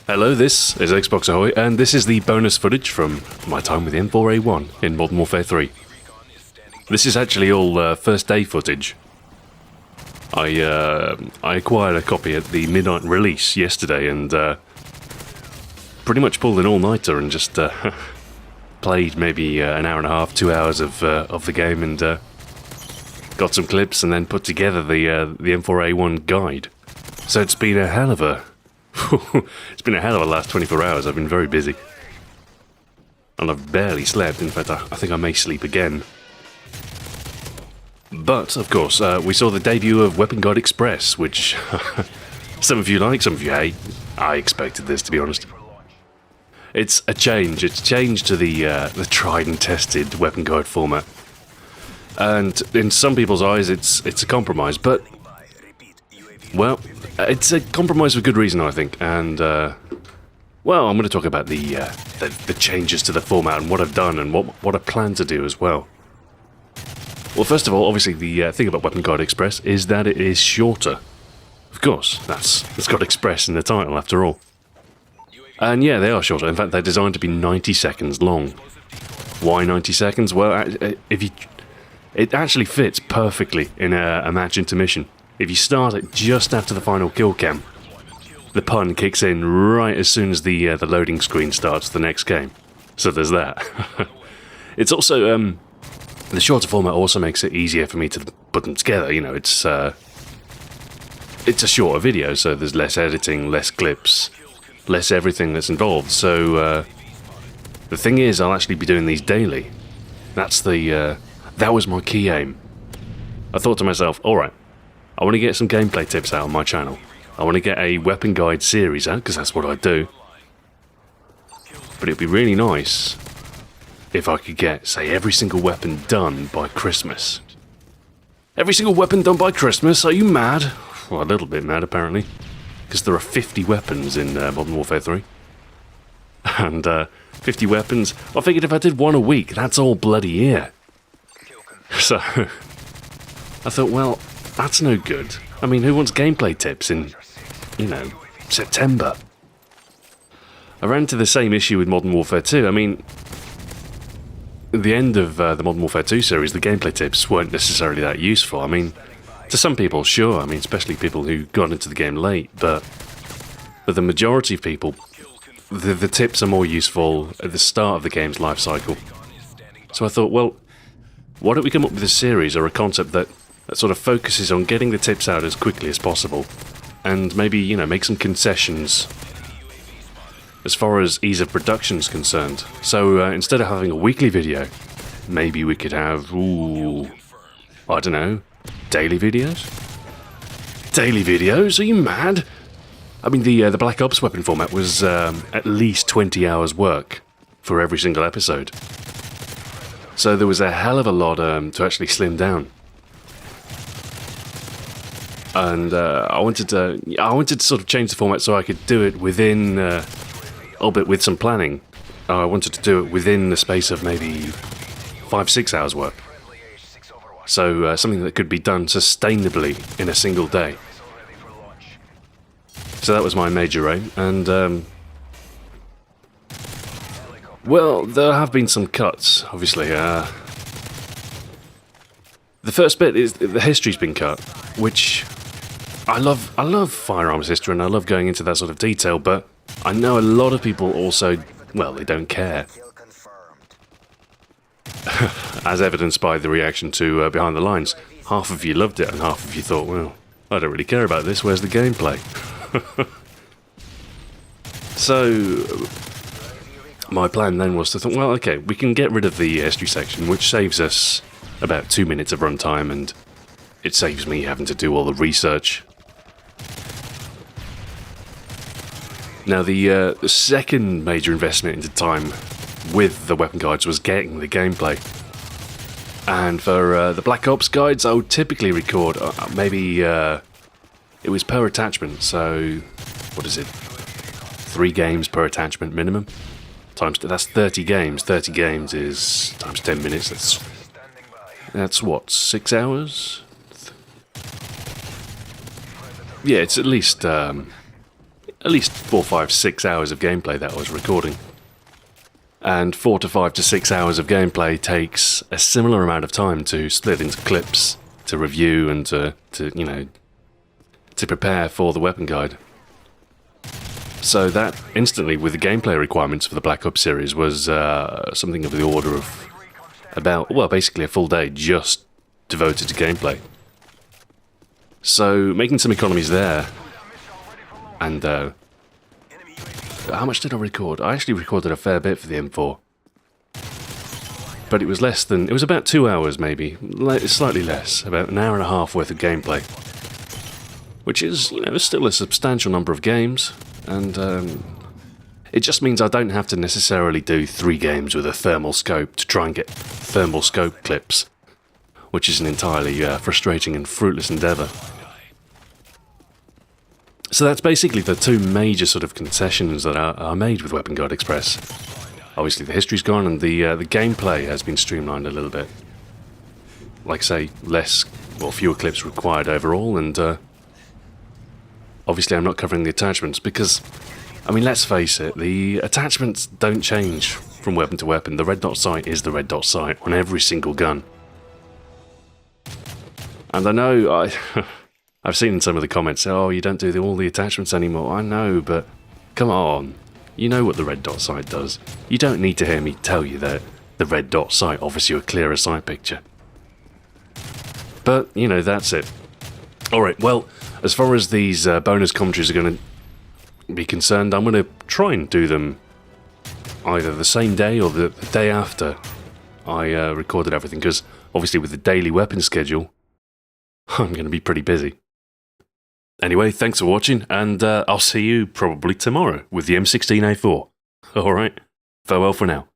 Hello, this is Xbox Ahoy, and this is the bonus footage from my time with M4A1 in Modern Warfare 3. This is actually all first day footage. I acquired a copy at the midnight release yesterday and pretty much pulled an all-nighter and just played maybe an hour and a half, 2 hours of the game and got some clips and then put together the M4A1 guide. So it's been a hell of a last 24 hours. I've been very busy. And I've barely slept. In fact, I think I may sleep again. But, of course, we saw the debut of Weapon Guide Express, which some of you like, some of you hate. I expected this, to be honest. It's a change. It's changed to the tried and tested Weapon Guide format. And in some people's eyes, it's a compromise, but, well, it's a compromise for good reason, I think. And, well, I'm going to talk about the changes to the format and what I've done and what I plan to do as well. Well, first of all, obviously, the thing about Weapon Guide Express is that it is shorter. Of course, it's got Express in the title, after all. And yeah, they are shorter. In fact, they're designed to be 90 seconds long. Why 90 seconds? Well, it actually fits perfectly in a match intermission. If you start it just after the final kill cam, the pun kicks in right as soon as the loading screen starts the next game. So there's that. It's also the shorter format also makes it easier for me to put them together. You know, it's a shorter video, so there's less editing, less clips, less everything that's involved. So the thing is, I'll actually be doing these daily. That was my key aim. I thought to myself, all right, I want to get some gameplay tips out on my channel. I want to get a weapon guide series out, because that's what I do. But it'd be really nice if I could get, say, every single weapon done by Christmas. Every single weapon done by Christmas? Are you mad? Well, a little bit mad, apparently. Because there are 50 weapons in Modern Warfare 3. And 50 weapons, I figured if I did one a week, that's all bloody year. So, I thought, well, that's no good. I mean, who wants gameplay tips in, you know, September? I ran into the same issue with Modern Warfare 2. I mean, at the end of the Modern Warfare 2 series, the gameplay tips weren't necessarily that useful. I mean, to some people, sure. I mean, especially people who got into the game late. But for the majority of people, the tips are more useful at the start of the game's life cycle. So I thought, well, why don't we come up with a series or a concept that sort of focuses on getting the tips out as quickly as possible, and maybe, you know, make some concessions as far as ease of production is concerned. So instead of having a weekly video, maybe we could have, I don't know, daily videos? Daily videos? Are you mad? I mean, the Black Ops weapon format was at least 20 hours work for every single episode. So there was a hell of a lot to actually slim down. And I wanted to sort of change the format so I could do it within, albeit with some planning. I wanted to do it within the space of maybe 5-6 hours work. So something that could be done sustainably in a single day. So that was my major aim, and well, there have been some cuts, obviously. The first bit is the history's been cut, which I love firearms history and I love going into that sort of detail, but I know a lot of people also, well, they don't care. As evidenced by the reaction to Behind the Lines. Half of you loved it and half of you thought, well, I don't really care about this, where's the gameplay? So my plan then was to think, well, okay, we can get rid of the history section, which saves us about 2 minutes of runtime, and it saves me having to do all the research. Now, the second major investment into time with the weapon guides was getting the gameplay. And for the Black Ops guides, I would typically record maybe it was per attachment, so what is it? 3 games per attachment minimum. That's 30 games. 30 games is times 10 minutes. That's what, 6 hours? Yeah, it's at least at least 4, 5, 6 hours of gameplay that I was recording. And 4 to 5 to 6 hours of gameplay takes a similar amount of time to split into clips, to review, and to prepare for the weapon guide. So that instantly, with the gameplay requirements for the Black Ops series, was something of the order of about, well, basically a full day just devoted to gameplay. So making some economies there, and how much did I record? I actually recorded a fair bit for the M4. But it was less than, it was about 2 hours maybe, slightly less, about an hour and a half worth of gameplay. Which is, still a substantial number of games, and it just means I don't have to necessarily do 3 games with a thermal scope to try and get thermal scope clips, which is an entirely frustrating and fruitless endeavour. So that's basically the 2 major sort of concessions that are made with Weapon Guide Express. Obviously the history's gone and the gameplay has been streamlined a little bit. Like I say, fewer clips required overall, and obviously I'm not covering the attachments because, I mean, let's face it, the attachments don't change from weapon to weapon. The red dot sight is the red dot sight on every single gun. And I know, I've seen in some of the comments, oh, you don't do all the attachments anymore. I know, but come on. You know what the red dot sight does. You don't need to hear me tell you that the red dot sight offers you a clearer sight picture. But, that's it. Alright, well, as far as these bonus commentaries are going to be concerned, I'm going to try and do them either the same day or the day after I recorded everything, because obviously with the daily weapon schedule, I'm going to be pretty busy. Anyway, thanks for watching, and I'll see you probably tomorrow with the M16A4. Alright, farewell for now.